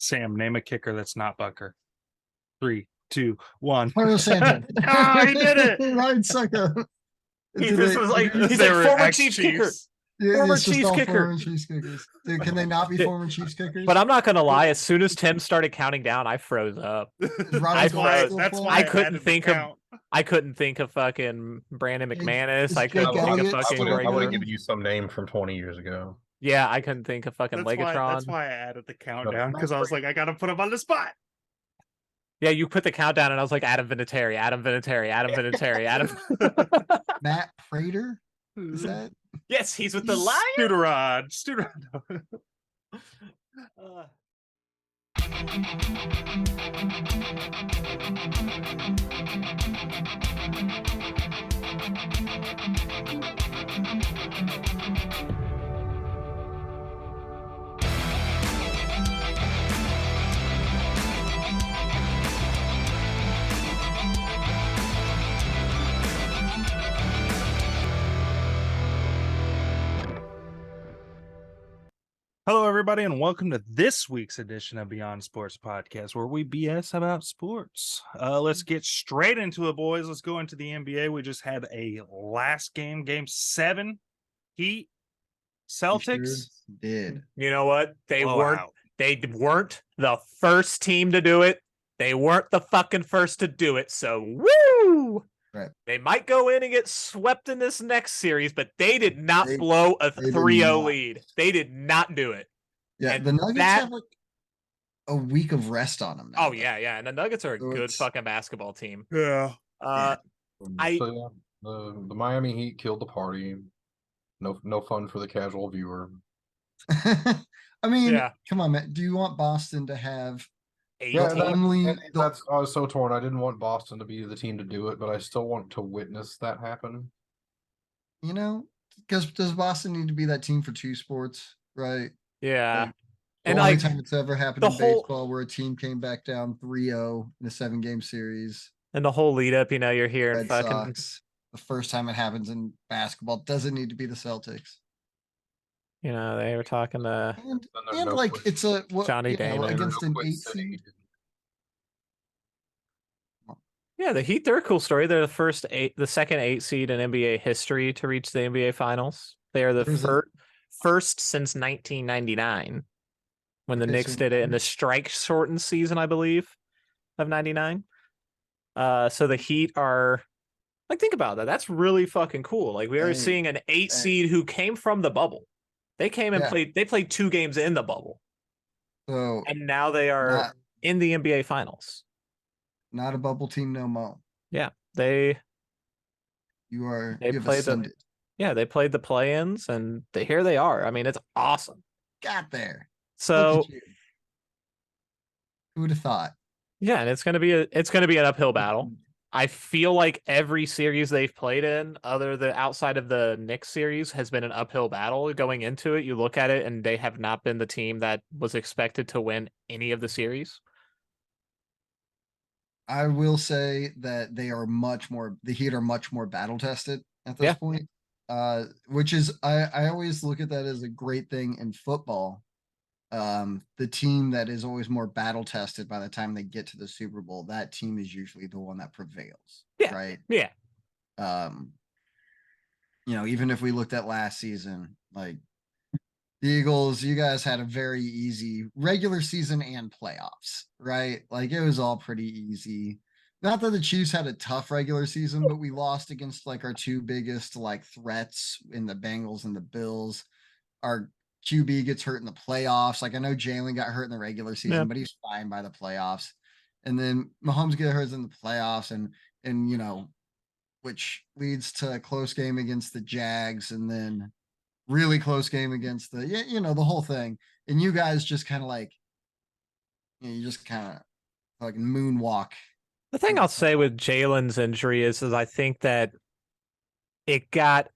Sam, name a kicker that's not Bucker. 3, 2, 1. Carlos Santana. He did it. Ryan Succo. This was like he's They like were former ex-Chiefs. Chiefs kicker. Yeah, Former it's just Chiefs all kicker. former Chiefs kickers. Dude, can they not be former Chiefs kickers? But I'm not gonna lie. As soon as Tim started counting down, I froze up. That's why I couldn't added the think of- count. I couldn't think of fucking Brandon Jake- McManus. is I couldn't Jake think of Elliott fucking still I would regular. have given you some name from 20 years ago. Yeah, I couldn't think of fucking Legatron. That's why I added the countdown, because I was like, I gotta put him on the spot. Yeah, you put the countdown, and I was like, Adam Vinatieri, Adam Vinatieri, Adam Vinatieri, Adam. Matt Prater? Is that? Yes, he's with the Lions. Studerod. Hello, everybody, and welcome to this week's edition of Beyond Sports Podcast, where we BS about sports. Let's get straight into it, boys. Let's go into the NBA. We just had a last game, Game 7. Heat, Celtics. Sure did. You know what? They Blowout. weren't the first team to do it. They weren't the fucking first to do it. So woo! Right. They might go in and get swept in this next series, but they did not They- blow a they did 3-0 not. lead. They did not do it. Yeah, And the Nuggets that- have like a week of rest on them now. Oh yeah, yeah. And the Nuggets are a So good it's- fucking basketball team. Yeah. I- So, yeah, the Miami Heat killed the party. No fun for the casual viewer. I mean, Yeah. come on, man. Do you want Boston to have 18. Yeah, that- only And the- I was so torn. I didn't want Boston to be the team to do it, but I still want to witness that happen. you know, because does Boston need to be that team for two sports, right? Yeah. Like, And the only like time it's ever happened the in whole- baseball where a team came back down 3-0 in a 7-game series. and the whole lead up, you're hearing Red fucking Sox. The first time it happens in basketball doesn't need to be the Celtics. they were talking to And, Then there's no like quick- it's a what, Johnny you know, Damon. against No an quick 8 city. seed. Yeah, the Heat, they're a cool story. They're the second 8 seed in NBA history to reach the NBA finals. They are the There's a- first since 1999 when the Okay, Knicks so- did it in the strike shortened season, I believe, of 99. So the Heat are like, think about that. That's really fucking cool. Like we are Dang, seeing an 8 dang. seed who came from the bubble. They came and Yeah. they played 2 games in the bubble. So And now they are not, in the NBA finals. not a bubble team no more. They You are They you have played the- ascended. they played the play-ins and here they are. I mean, it's awesome. Got there. Look So at you. Who would have thought? yeah, and it's gonna be an uphill battle. I feel like every series they've played in, outside of the Knicks series, has been an uphill battle going into it. You look at it, and they have not been the team that was expected to win any of the series. I will say that they are the Heat are much more battle tested at this Yeah. point. Which is I always look at that as a great thing in football. The team that is always more battle tested by the time they get to the Super Bowl, that team is usually the one that prevails. Yeah. Right. Yeah, Even if we looked at last season, like the Eagles, you guys had a very easy regular season and playoffs, right? Like it was all pretty easy. Not that the Chiefs had a tough regular season, but we lost against like our 2 biggest like threats in the Bengals and the Bills. Our QB gets hurt in the playoffs. Like I know Jalen got hurt in the regular season, Yeah. but he's fine by the playoffs. And then Mahomes get hurt in the playoffs and which leads to a close game against the Jags and then really close game against the whole thing. And you guys just kind of like you just kind of like moonwalk. the thing I'll say with Jalen's injury is I think that it got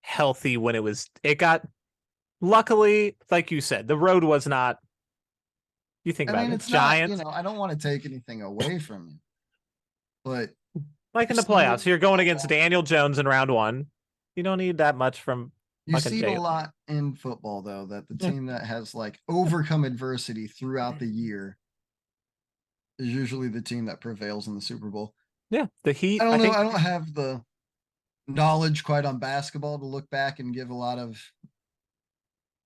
healthy when it got. Luckily, like you said, the road was not. You think about it, it's Giants. not, I don't want to take anything away from you, but Like in the Still playoffs, you're going against football. Daniel Jones in round 1. You don't need that much from You Fucking see it Jay- a lot in football though, that the Yeah. team that has like overcome adversity throughout the year is usually the team that prevails in the Super Bowl. Yeah, the Heat. I don't I know. think I don't have the knowledge quite on basketball to look back and give a lot of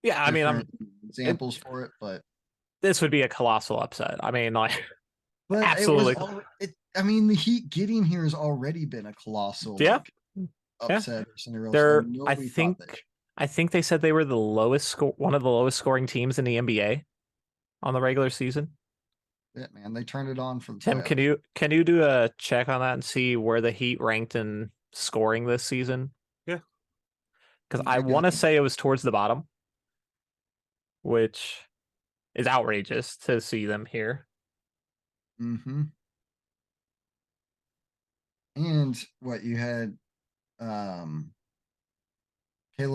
yeah, I mean, different examples for it, but this would be a colossal upset. I mean, like, Absolutely. I mean, the Heat getting here has already been a colossal Yeah. like, upset or scenario. they're. So I nobody thought think. that. I think they said they were the one of the lowest scoring teams in the NBA on the regular season. Shit, man, they turned it on for the Tim, playoffs. can you do a check on that and see where the Heat ranked in scoring this season? Yeah. Because I I got want to you. say it was towards the bottom, which is outrageous to see them here. Mm-hmm. And what you had, Caleb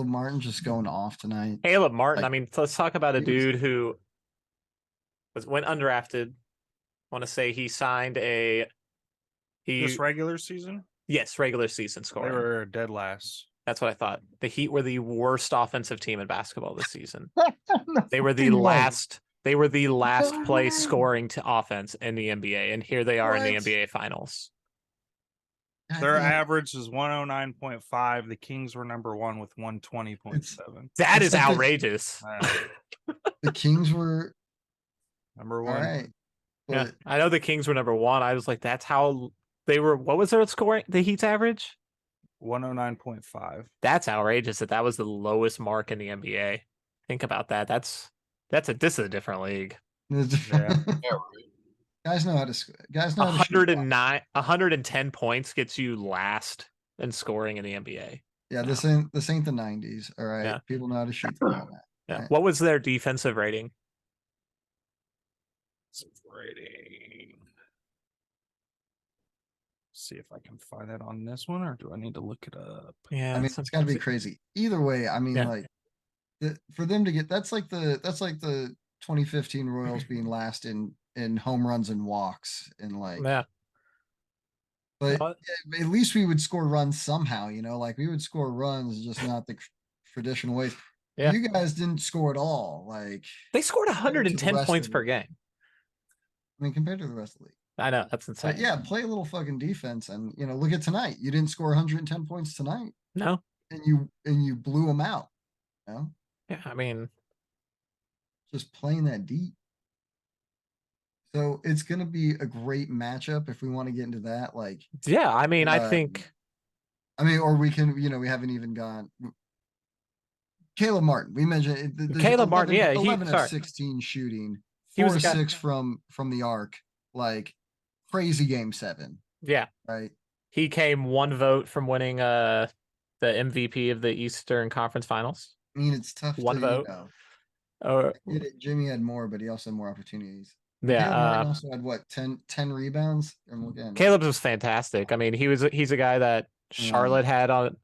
Martin just going off tonight. Caleb Martin. I Like, mean, let's talk about a he was- dude who went undrafted. Want to say he signed a This regular season, yes, regular season they scoring. were dead last. That's what I thought. The Heat were the worst offensive team in basketball this season. They were the fucking way. last. They were the last place God. scoring to offense in the NBA, and here they are in the What? NBA Finals. God Their damn. average is 109.5. The Kings were number one with 120.7. That It's is like the- outrageous. The Kings were Number all one. right. Yeah, But I know the Kings were number one. I was like, that's how they were. What was their scoring? The Heat's average? 109.5. That's outrageous. That was the lowest mark in the NBA. Think about that. This is a different league. Yeah. Yeah, right. guys know how to guys know how to shoot. 109, 110 points gets you last in scoring in the NBA. Yeah, this ain't the 90s. All right. Yeah. People know how to shoot the ball. Yeah. Right. What was their defensive rating? Rating. See if I can find it on this one, or do I need to look it up? Yeah, I mean, it's gotta be crazy. Either way, I mean, Yeah. like for them to get that's like the 2015 Royals being last in home runs and walks and like Yeah. but But- at least we would score runs somehow, like we would score runs, just not the traditional ways. Yeah. You guys didn't score at all. Like, They scored compared to the 110 rest points of per the- game. I mean, compared to the rest of the league. I know that's insane. But yeah, play a little fucking defense and look at tonight. You didn't score 110 points tonight No. and you blew them out. Yeah. I mean, Just playing that deep. So it's gonna be a great matchup if we want to get into that. Like, yeah. I mean, I Um, think or we can, we haven't even gone. Caleb Martin, we mentioned the Caleb Martin, yeah, 11 sorry. of 16 shooting, He was 4 a guy- 6 from the arc, like crazy game 7, yeah, right? he came one vote from winning the MVP of the Eastern Conference Finals. I mean, it's tough One to, vote. I Or get it. Jimmy had more, but he also had more opportunities. yeah, Caleb Martin also had what 10 rebounds. I'm looking. Caleb's was fantastic. I mean, he's a guy that Charlotte had on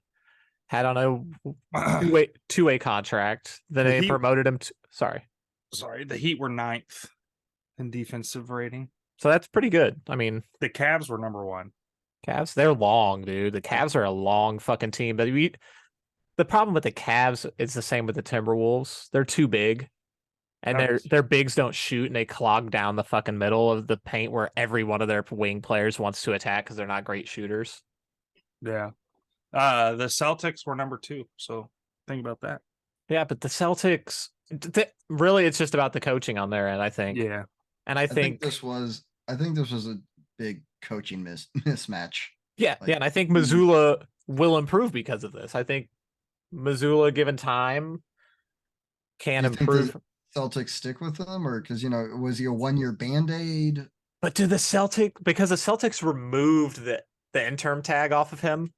a two-way contract. Then The they Heat- promoted him to Sorry, the Heat were 9th in defensive rating. so that's pretty good. I mean, The Cavs were number one. Cavs, they're long, dude. The Cavs are a long fucking team. But the problem with the Cavs is the same with the Timberwolves. They're too big. And That's- their bigs don't shoot and they clog down the fucking middle of the paint where every one of their wing players wants to attack because they're not great shooters. Yeah. The Celtics were number 2. So think about that. Yeah, but the Celtics really it's just about the coaching on their end, I think. Yeah. And I think this was a big coaching mismatch. yeah, like, yeah, and I think mm. Missoula will improve because of this. I think Missoula given time can Do you think the improve. Celtics stick with him, or because was he a 1-year band-aid? But do the because the Celtics removed the interim tag off of him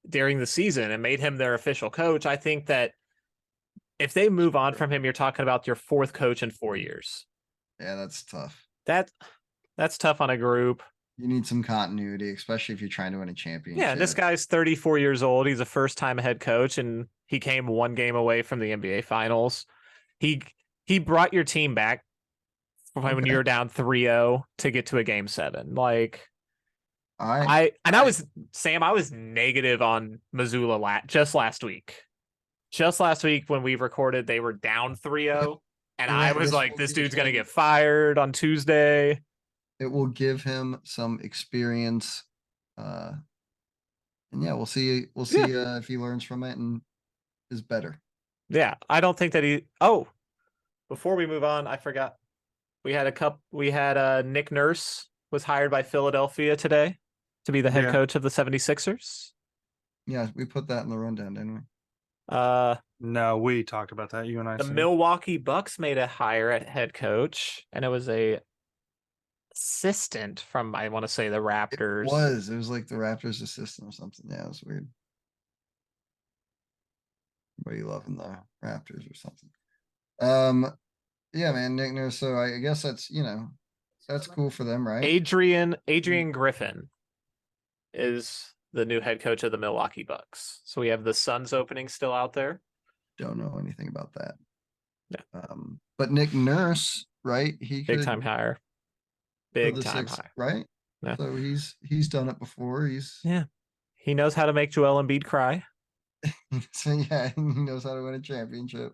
during the season and made him their official coach, I think that if they move on from him, you're talking about your 4th coach in 4 years. Yeah, that's tough. That's tough on a group. You need some continuity, especially if you're trying to win a championship. Yeah, this guy's 34 years old. He's a first-time head coach, and he came one game away from the NBA Finals. He brought your team back when Okay. you were down 3-0 to get to a game 7. Like All right. I was negative on Missoula just last week. just last week when we recorded, they were down 3-0. And I Right, was this like, will this give dude's going to him- get fired on Tuesday. It will give him some experience. And yeah, we'll see. We'll see if he learns from it and is better. Yeah, I don't think that he. Oh, before we move on, I forgot. We had Nick Nurse was hired by Philadelphia today to be the head Yeah. coach of the 76ers. Yeah, we put that in the rundown, didn't we? No, we talked about that. You and I. The Sam. Milwaukee Bucks made a hire at head coach, and it was a assistant from, I want to say, the Raptors. It was like the Raptors assistant or something. Yeah, it was weird. Everybody loving the Raptors or something. Yeah, man, Nick Nurse. So I guess that's cool for them, right? Adrian Griffin is the new head coach of the Milwaukee Bucks. So we have the Suns opening still out there. Don't know anything about that. Yeah. But Nick Nurse, right? He Big could time hire. for Big the time six, hire. right? Yeah. So he's done it before. Yeah. He knows how to make Joel Embiid cry. So yeah, he knows how to win a championship.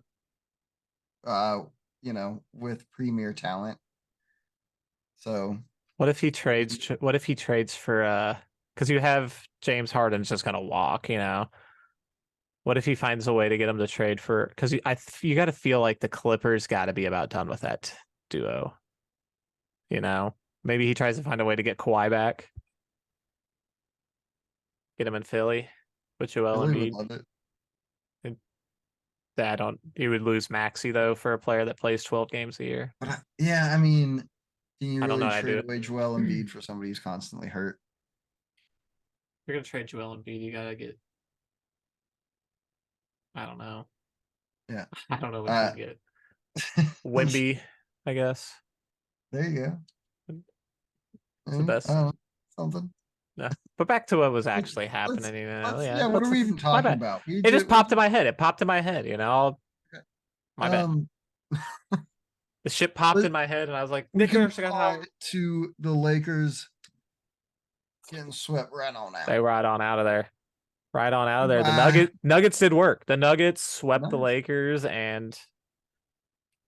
With premier talent. So What if he trades for because you have James Harden's just gonna walk, What if he finds a way to get him to trade for, because you got to feel like the Clippers got to be about done with that duo. Maybe he tries to find a way to get Kawhi back. Get him in Philly with Joel Philly would Embiid. love it. You would lose Maxey though for a player that plays 12 games a year. But I mean, can you I don't know really how to do trade it. away Joel Embiid for somebody who's constantly hurt? If you're gonna trade Joel Embiid, you gotta get. I don't know. Yeah. I don't know what you get. Wemby, I guess. There you go. It's the best. I don't know, something. But back to what was actually Let's- happening. Yeah, what are we even my talking bad. about? It just popped in my head. It popped in my head. My bad. The shit popped let- in my head, and I was like, We Nick can Nurse got move hired. on to the Lakers getting swept right on out. They right on out of there. Right on out of there. Bye. The Nuggets did work. The Nuggets swept the Nice. Lakers, and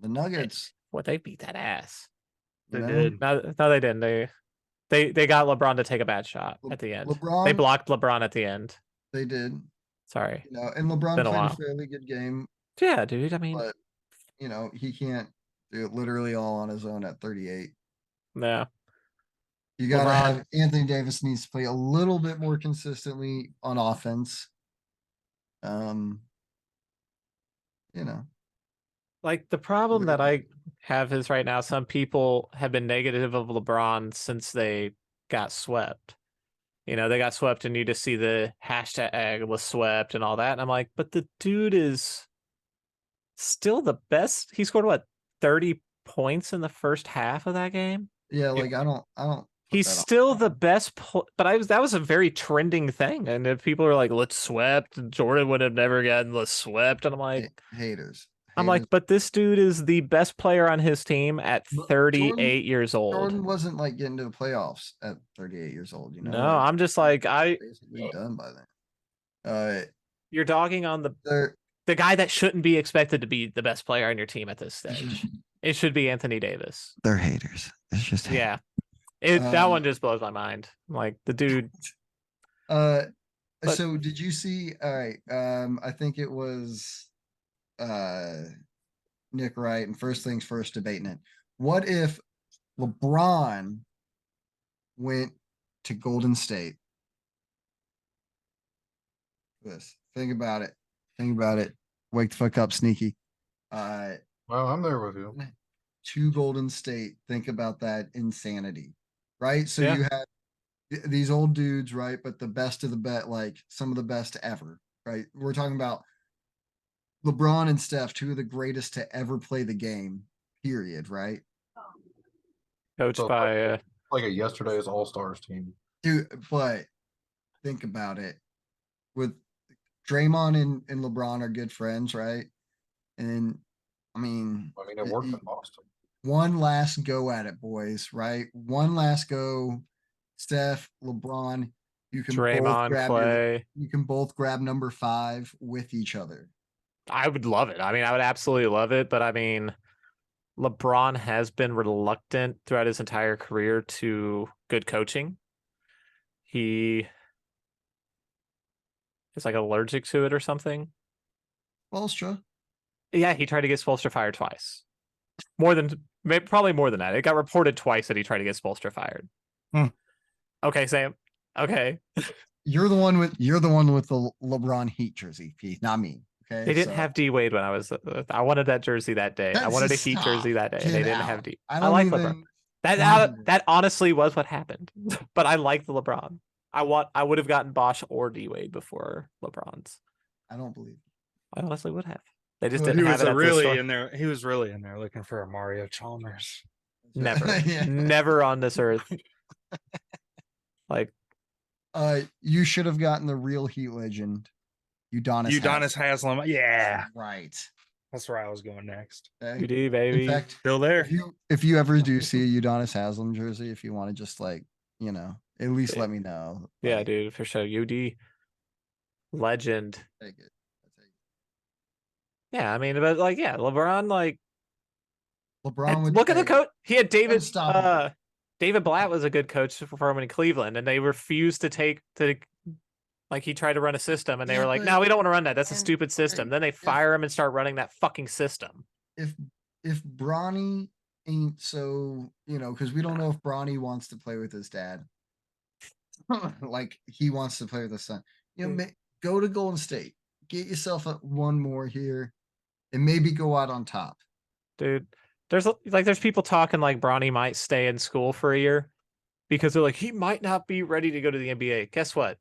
The Nuggets. they beat that ass. They you know, did. No, they didn't. They got LeBron to take a bad shot at the end. LeBron. They blocked LeBron at the end. They did. Sorry. And LeBron Been a played a while. fairly good game, Yeah, dude. I mean, but he can't do it literally all on his own at 38. yeah. You gotta LeBron- have Anthony Davis needs to play a little bit more consistently on offense. Like the problem that I have is right now, some people have been negative of LeBron since they got swept. They got swept, and you just see the hashtag was swept and all that. And I'm like, but the dude is still the best. He scored 30 points in the first half of that game. Yeah, like I don't. put He's that on. still the best, but that was a very trending thing. And if people are like, let's swept, Jordan would have never gotten let's swept. And I'm like, Haters. I'm like, but this dude is the best player on his team at But 38 years old. Jordan wasn't like getting to the playoffs at 38 years old. No, I'm just like, basically done by then. You're dogging on They're the guy that shouldn't be expected to be the best player on your team at this stage. It should be Anthony Davis. they're haters. It's just Yeah. That Um, one just blows my mind. Like the dude. But But- so did you see? All right. I think it was Nick Wright, and first things first, debating it. What if LeBron went to Golden State? Think about it. Think about it. Wake the fuck up, sneaky. Well, I'm there with you. To Golden State. Think about that insanity, right? So Yeah. you have these old dudes, right? But the best of the bet, like some of the best ever, right? We're talking about LeBron and Steph, two of the greatest to ever play the game, period, right? Coached So- by Like a yesterday's All Stars team. Dude, but think about it. With Draymond and LeBron are good friends, right? And I mean, it worked in Boston. one last go at it, boys, right? One last go. Steph, LeBron, you can both Draymond, grab Clay. you can both grab number 5 with each other. I would love it. I mean, I would absolutely love it, but I mean, LeBron has been reluctant throughout his entire career to good coaching. He is like allergic to it or something. Spoelstra. Yeah, he tried to get Spoelstra fired twice. Probably more than that. It got reported twice that he tried to get Spoelstra fired. Hmm. Okay, Sam. Okay. You're the one with the LeBron Heat jersey, Pete, not me. Okay. They didn't So- have D Wade when I was. I wanted that jersey that day. I That's wanted a just Heat jersey stop. that day, and they Get didn't out. have D. I I don't like even LeBron. That want to- that honestly was what happened. But I like the LeBron. I would have gotten Bosch or D Wade before LeBron's. I don't believe. I honestly would have. They just Well, didn't he have was it at the really store. in there. He was really in there looking for a Mario Chalmers. Never, Yeah. never on this earth. Like, You should have gotten the real Heat legend, Udonis. Udonis Haslam. Yeah, Right. that's where I was going next. Okay. UD In baby. fact, Still there. if you ever do see a Udonis Haslam jersey, if you want to just like, at least Yeah. let me know. Yeah, Like, dude, for sure. UD legend. take it. Yeah, I mean, but like, yeah, LeBron, like, LeBron and would look at the say- coach. He had David. Unstoppable. David Blatt was a good coach for him in Cleveland, and they refused to like he tried to run a system, and they Yeah, were like, but- "No, we don't want to run that. That's a and- stupid system." hey, Then they if- fire him and start running that fucking system. if Bronny ain't so, because we don't know if Bronny wants to play with his dad. Like he wants to play with his son. Go to Golden State. Get yourself one more here and maybe go out on top. Dude, there's people talking like Bronny might stay in school for a year because they're like, he might not be ready to go to the NBA. Guess what?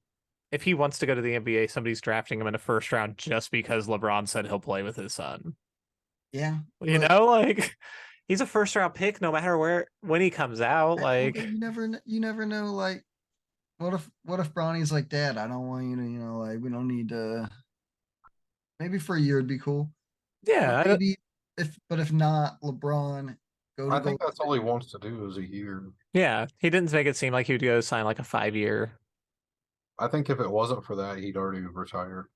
If he wants to go to the NBA, somebody's drafting him in the first round just because LeBron said he'll play with his son. Yeah. You but- know, like he's a first round pick no matter when he comes out. Yeah, Like, but you never know, like what if Bronny's like, Dad, I don't want you to, like we don't need to, maybe for a year it'd be cool. yeah, But maybe if not, LeBron go to I think Golden that's all he wants to do is a year. yeah, he didn't make it seem like he would go sign like a 5-year I think if it wasn't for that, he'd already retire.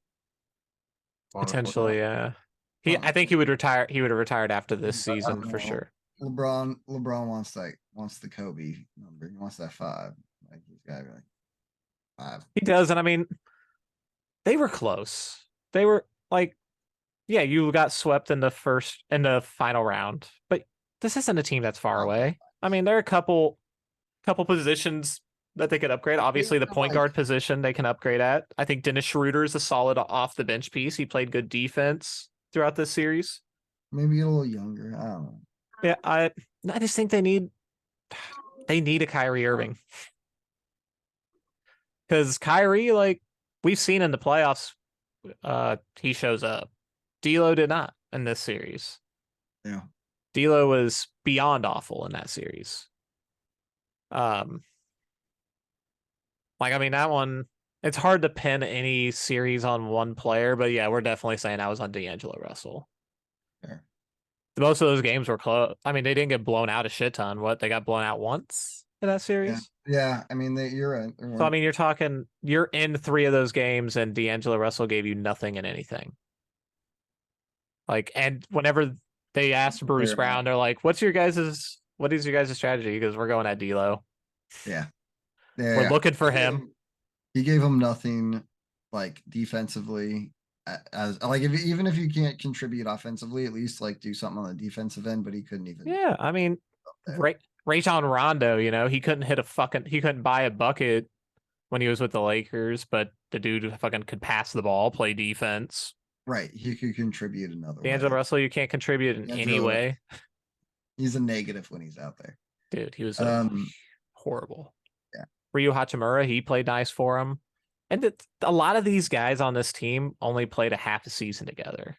Honestly. potentially. Yeah, Well, I think he would retire. He would have retired after this I season don't for know. sure. LeBron wants the Kobe number. He wants that 5. Like he's got to be like 5. He does, and I mean, they were close. They were like, yeah, you got swept in the final round, but this isn't a team that's far away. I mean, there are a couple positions that they could upgrade. Obviously, the they're point like- guard position they can upgrade at. I think Dennis Schroeder is a solid off the bench piece. He played good defense throughout this series. Maybe a little younger. I don't know. Yeah, I just think they need a Kyrie Irving. Because Kyrie, like we've seen in the playoffs, he shows up. D'Lo did not in this series. Yeah. D'Lo was beyond awful in that series. Like I mean that one, it's hard to pin any series on one player, but yeah, we're definitely saying I was on D'Angelo Russell. Fair. Most of those games were close. I mean, they didn't get blown out a shit ton. What, they got blown out once in that series? Yeah, I mean you're right. So I mean, you're in 3 of those games, and D'Angelo Russell gave you nothing and anything. Like, and whenever they asked Bruce Fair Brown, enough. they're like, what is your guys' strategy? Because we're going at D'Lo. yeah. We're looking for him. He gave him nothing like defensively. As like even if you can't contribute offensively, at least like do something on the defensive end. But he couldn't even. Yeah, I mean, there. Rajon Rondo, he couldn't buy a bucket when he was with the Lakers, but the dude fucking could pass the ball, play defense. Right, he could contribute another. D'Angelo way. Russell, you can't contribute in any D'Angelo- way. He's a negative when he's out there. Dude, he was Um, horrible. yeah. Ryu Hachimura, he played nice for him. And a lot of these guys on this team only played a half a season together.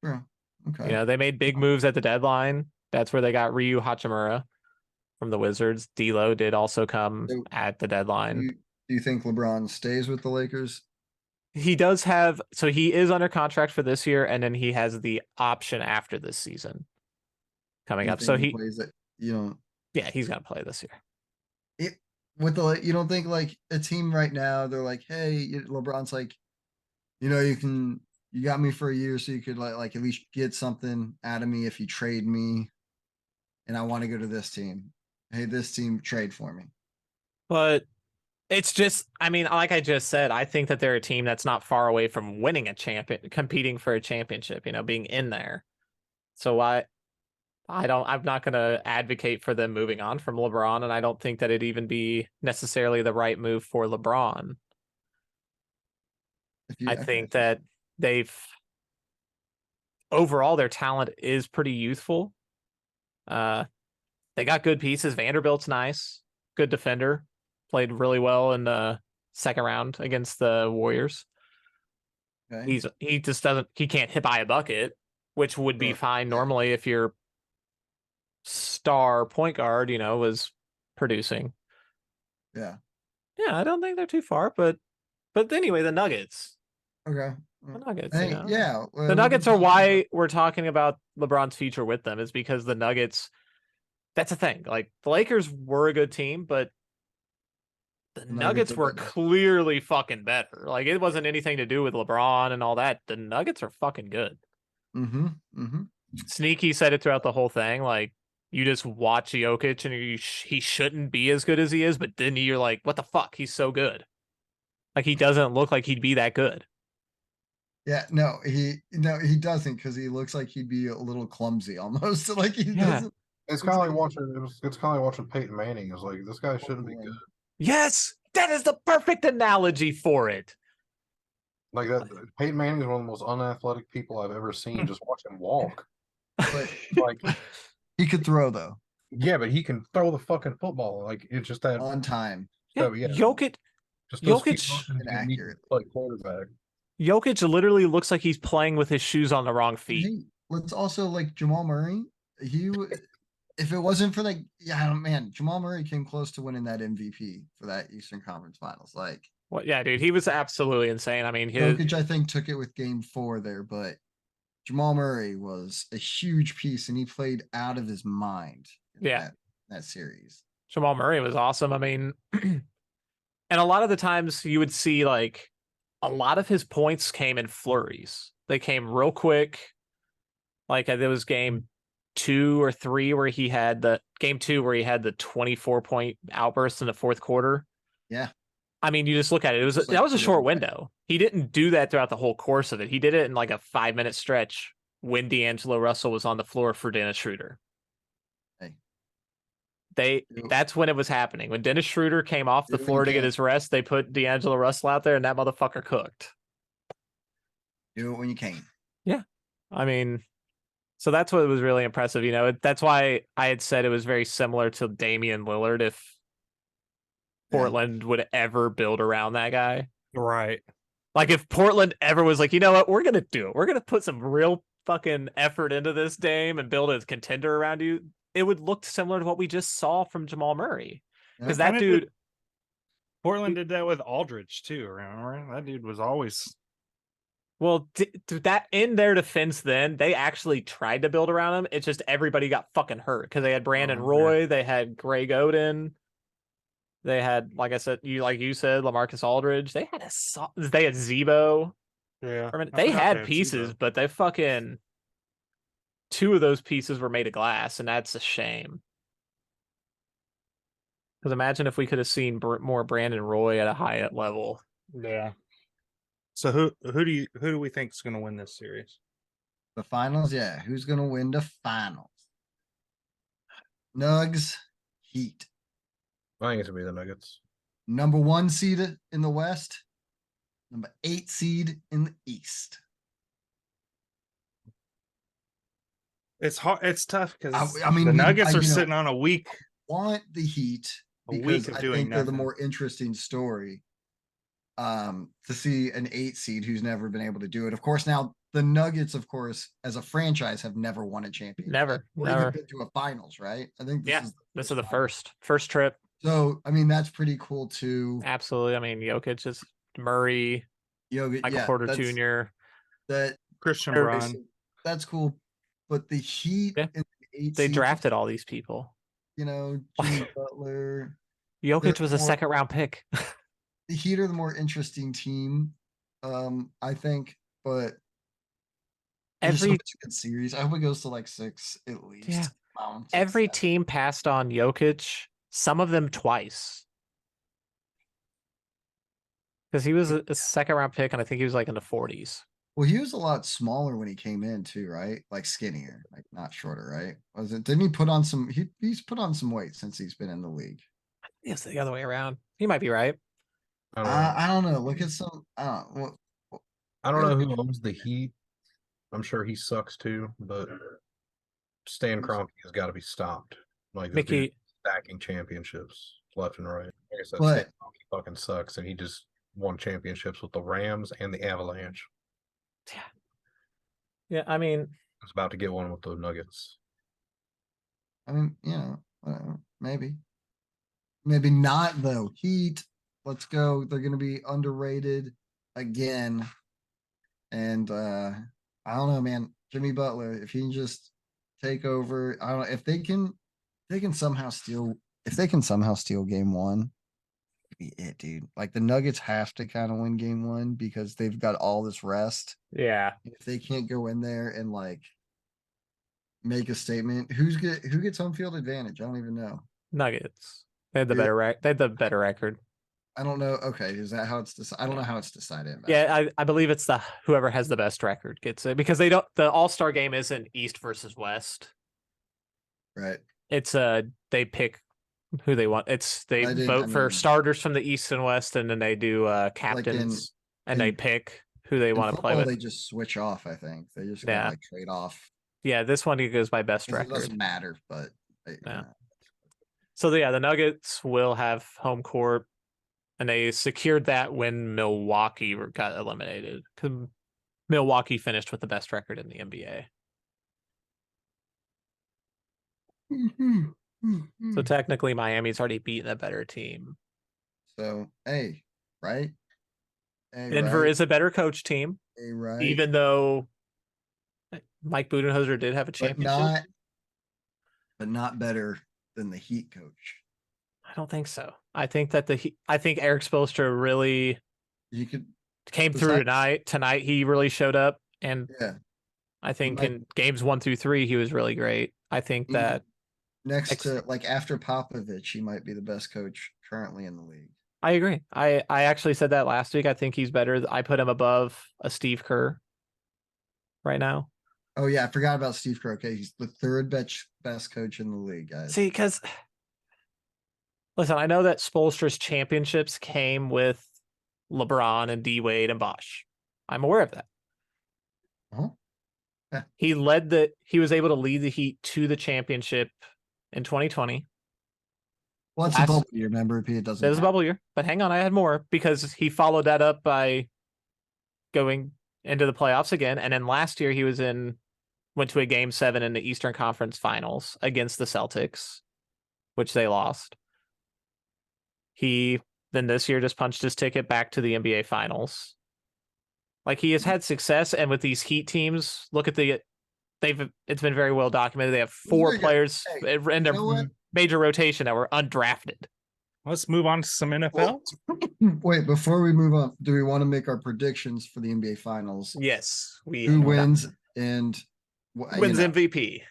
Bro, okay. They made big moves at the deadline. That's where they got Ryu Hachimura from the Wizards. D'Lo did also come So, at the deadline. Do you think LeBron stays with the Lakers? He does have, so he is under contract for this year, and then he has the option after this season coming You up. So think he, plays it. yeah, he's gonna play this year. You don't think like a team right now, they're like, hey, LeBron's like, you can You got me for a year, so you could like at least get something out of me if you trade me. And I want to go to this team. Hey, this team trade for me. But it's just, I mean, like I just said, I think that they're a team that's not far away from winning a champion, competing for a championship, being in there. So I'm not going to advocate for them moving on from LeBron, and I don't think that it'd even be necessarily the right move for LeBron. I think that overall their talent is pretty youthful. They got good pieces. Vanderbilt's nice, good defender, played really well in the second round against the Warriors. Okay. He can't hit by a bucket, which would be Sure. fine Yeah. normally if your star point guard, was producing. Yeah. Yeah, I don't think they're too far, but anyway, the Nuggets. Okay. The Nuggets, Hey, yeah. The Nuggets are why we're talking about LeBron's future with them, is because the Nuggets, that's the thing. Like, the Lakers were a good team, but the Nuggets are were better. clearly fucking better. Like, it wasn't anything to do with LeBron and all that. The Nuggets are fucking good. Mm-hmm. Mm-hmm. Sneaky said it throughout the whole thing. Like, you just watch Jokic and he shouldn't be as good as he is, but then you're like, what the fuck? He's so good. Like, he doesn't look like he'd be that good. Yeah, no, he doesn't, because he looks like he'd be a little clumsy almost. Like he Yeah. doesn't. It's kind of like watching. It's kind of like watching Peyton Manning. It's like this guy shouldn't be good. Yes, that is the perfect analogy for it. Like that. Peyton Manning is one of the most unathletic people I've ever seen. Just watch him walk. But Like, he could throw though yeah, but he can throw the fucking football. Like it's just that. on time. So, yeah, Jokic just those few Jokic- motions And you need to accurate. play quarterback. literally looks like he's playing with his shoes on the wrong feet. Hey, let's also like Jamal Murray. If it wasn't for man, Jamal Murray came close to winning that MVP for that Eastern Conference Finals. Like, Well, yeah, dude, he was absolutely insane. I mean, his Jokic, I think, took it with Game 4 there, but Jamal Murray was a huge piece, and he played out of his mind. In Yeah. that series. Jamal Murray was awesome. I mean, and a lot of the times you would see like a lot of his points came in flurries. They came real quick. Like there was game 2 or 3 where he had the 24-point outburst in the fourth quarter. Yeah. I mean, you just look at it. Just like That was a put it short away. window. He didn't do that throughout the whole course of it. He did it in like a 5-minute stretch when D'Angelo Russell was on the floor for Dennis Schroeder. Hey. That's when it was happening. When Dennis Schroeder came off the Do it when floor you to get can. his rest, they put D'Angelo Russell out there, and that motherfucker cooked. Do it when you can. I mean, so that's what was really impressive. That's why I had said it was very similar to Damian Lillard if Yeah. Portland would ever build around that guy. Right. Like if Portland ever was like, you know what, we're gonna do it. We're gonna put some real fucking effort into this Dame and build a contender around you. It would look similar to what we just saw from Jamal Murray. Because Yeah. that Kinda dude, Portland did that with Aldridge too. Remember that dude was always. well, that in their defense, then they actually tried to build around him. It's just everybody got fucking hurt because they had Brandon Oh, Roy, they had Greg Oden, they had, like I said, you said, LaMarcus Aldridge. They had they had Zebo. Yeah, I mean, they had pieces, but they fucking 2 of those pieces were made of glass, and that's a shame. Because imagine if we could have seen more Brandon Roy at a high level. Yeah. So who do we think is going to win this series? The finals, yeah. Who's gonna win the finals? Nugs, Heat. I think it's gonna be the Nuggets. Number 1 seed in the West. Number 8 seed in the East. It's hard. It's tough because I mean, the Nuggets are you know, sitting on a week. Want the Heat A week because of I doing think they're the nothing. more interesting story. To see an 8 seed who's never been able to do it. Of course, now the Nuggets, of course, as a franchise, have never won a championship. Never. Or even been to a finals, right? I think Yeah, this is the first trip. So, I mean, that's pretty cool too. Absolutely. I mean, Jokic is Murray, Jokic, Michael Porter Jr. That Christian They're- Braun. that's cool. But the Heat Yeah. and the 8 They seed, drafted all these people. Jimmy Butler. Jokic They're was a more- 2nd-round pick. The Heat are the more interesting team, I think. But There's so every much good series. I hope it goes to like 6 at least. Yeah. Six, every 7. team passed on Jokic, some of them twice. Because he was a second round pick, and I think he was like in the 40s. Well, he was a lot smaller when he came in too, right? Like skinnier, like not shorter, right? Was it? Didn't he put on some? He's put on some weight since he's been in the league. It's the other way around. He might be right. I don't know. I don't know. Look at some. I don't know who owns the Heat. I'm sure he sucks too, but Stan Kroenke has got to be stopped. Like this dude Mickey, stacking championships left and right. Like I said, But- Stan Kroenke fucking sucks, and he just won championships with the Rams and the Avalanche. yeah, I mean, He's about to get one with the Nuggets. I mean, whatever. Maybe not though. Heat. Let's go. They're gonna be underrated again. And I don't know, man. Jimmy Butler, if he can just take over, I don't know if they can somehow steal. If they can somehow steal game 1, be it, dude. Like the Nuggets have to kind of win game 1 because they've got all this rest. yeah, If they can't go in there and like make a statement, who gets home field advantage? I don't even know. Nuggets. They had the Yeah. They had the better record. I don't know. Okay, is that how it's decided? I don't know how it's decided. Yeah, I believe it's the whoever has the best record gets it, because they don't. The All-Star game isn't East versus West. Right. It's they pick who they want. It's they I vote for mean- starters from the East and West, and then they do captains, and they in- pick who they In want to play football, with. they just switch off. I think they just Yeah. gotta like trade off. Yeah, this one goes by best 'Cause It record. doesn't matter, but Yeah. So yeah, the Nuggets will have home court, and they secured that when Milwaukee got eliminated. 'Cause Milwaukee finished with the best record in the NBA. So technically, Miami's already beaten a better team. So hey, right? Hey, Denver right? is a better coach team, Hey, right? even though Mike Budenholzer did have a but championship. not better than the Heat coach. I don't think so. I think that I think Eric Spoelstra really You could, came through Besides- tonight. He really showed up, and yeah. I think might- in games 1 through 3 he was really great. I think He- that Next to like after Popovich, he might be the best coach currently in the league. I agree. I actually said that last week. I think he's better. I put him above a Steve Kerr right now. Oh yeah, I forgot about Steve Kerr. Okay, he's the third best coach in the league, guys. See, because listen, I know that Spoelstra's championships came with LeBron and D Wade and Bosh. I'm aware of that. Uh-huh. He was able to lead the Heat to the championship in 2020. Well, it's a last- bubble year, remember? It doesn't. It was a matter. bubble year, but hang on, I had more because he followed that up by going into the playoffs again. And then last year he went to a game 7 in the Eastern Conference Finals against the Celtics, which they lost. He then this year just punched his ticket back to the NBA Finals. Like he has had success, and with these Heat teams, look at it's been very well documented. They have 4 There you go. players Hey, in their know what? major rotation that were undrafted. Let's move on to some NFL. Wait, before we move on, do we want to make our predictions for the NBA Finals? Yes, we Who wins and wins MVP.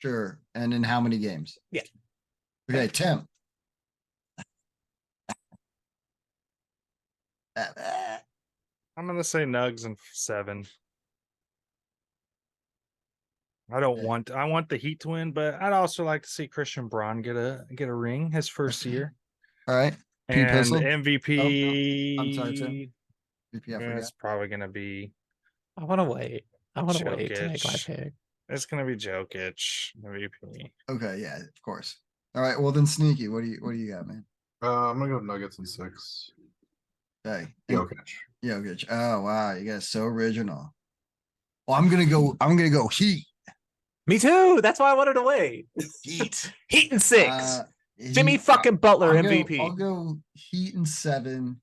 Sure, and in how many games? Yeah. Okay, Tim. I'm gonna say Nugs and 7. I don't Okay. want. I want the Heat to win, but I'd also like to see Christian Braun get a ring his first year. All right, Pete And Pistol? MVP. I'm sorry, Tim. VP, I forgot. It's probably gonna be. I want to wait. I want to wait to make my Jokic. pick. It's gonna be Jokic MVP. Okay, yeah, of course. All right, well then, Sneaky, what do you got, man? I'm gonna go Nuggets in 6. Okay, Jokic. Jokic. Oh wow, you guys so original. Well, I'm gonna go Heat. Me too. That's why I wanted to wait. Heat. Heat in 6. Jimmy Heat- fucking Butler I'll go- MVP. I'll go Heat in 7.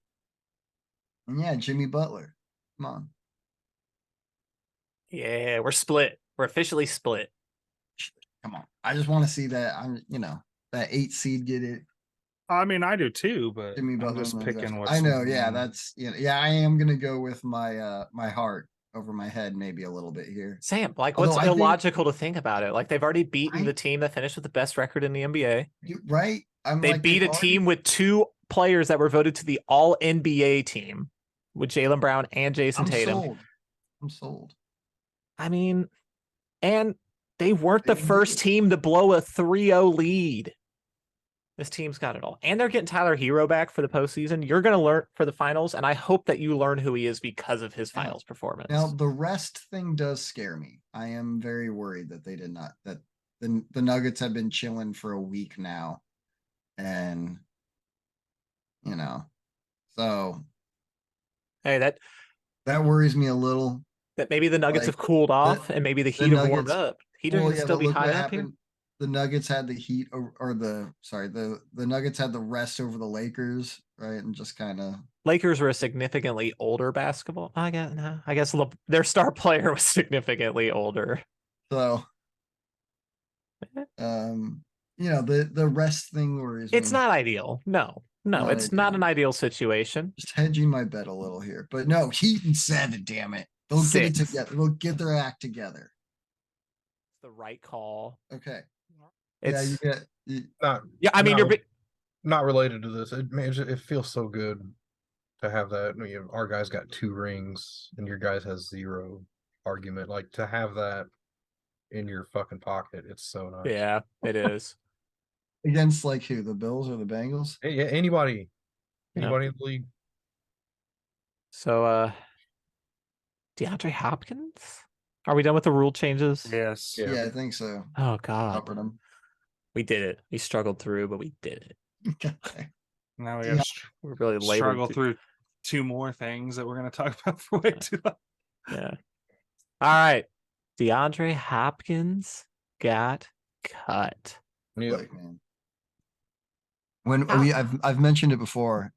And yeah, Jimmy Butler. Come on. Yeah, we're split. We're officially split. Come on. I just want to see that that 8 seed get it. I mean, I do too, but Jimmy I'm Butler. just wins picking after- what's. I know, yeah, that's yeah, I am gonna go with my my heart over my head maybe a little bit here. Sam, like, Although what's I think- illogical to think about it? Like, they've already beaten I- the team that finished with the best record in the NBA. Right? I'm They like, beat they've a team with 2 players that were voted to the All NBA team with Jaylen Brown and Jason I'm Tatum. sold. I'm sold. I mean, and they weren't the They can do first it. team to blow a 3-0 lead. This team's got it all. And they're getting Tyler Hero back for the postseason. You're going to learn for the finals, and I hope that you learn who he is because of his Yeah. finals performance. Now the rest thing does scare me. I am very worried that they did not that the Nuggets have been chilling for a week now. And so Hey, that worries me a little. maybe the Nuggets Like, have cooled off and maybe the Heat have warmed Nuggets- up. Heat are Well, going to yeah, still but be look what hot up here. happened. The Nuggets had the Heat the Nuggets had the rest over the Lakers, right? And just kind of Lakers were a significantly older basketball. I guess their star player was significantly older. so the rest thing worries It's me. not ideal. No, Not it's not ideal. an ideal situation. Just hedging my bet a little here. But no, Heat and 7, damn it. They'll get it 6. together. They'll get their act together. The right call. Okay. It's Not I mean, not, not related to this. It feels so good to have that. Our guys got 2 rings and your guys has 0 argument. Like to have that in your fucking pocket, it's so nice. yeah, it is. Against like who? The Bills or the Bengals? Yeah, anybody Yeah. in the league. So, DeAndre Hopkins? Are we done with the rule changes? Yes. Yeah. Yeah, I think so. Oh God, Covered them. we did it. We struggled through, but we did it. Now we Yeah. have We're really struggle labored. through 2 more things that we're going to talk about for way too long. Yeah. All right. DeAndre Hopkins got cut. Yeah. Look, man. When How- I've mentioned it before,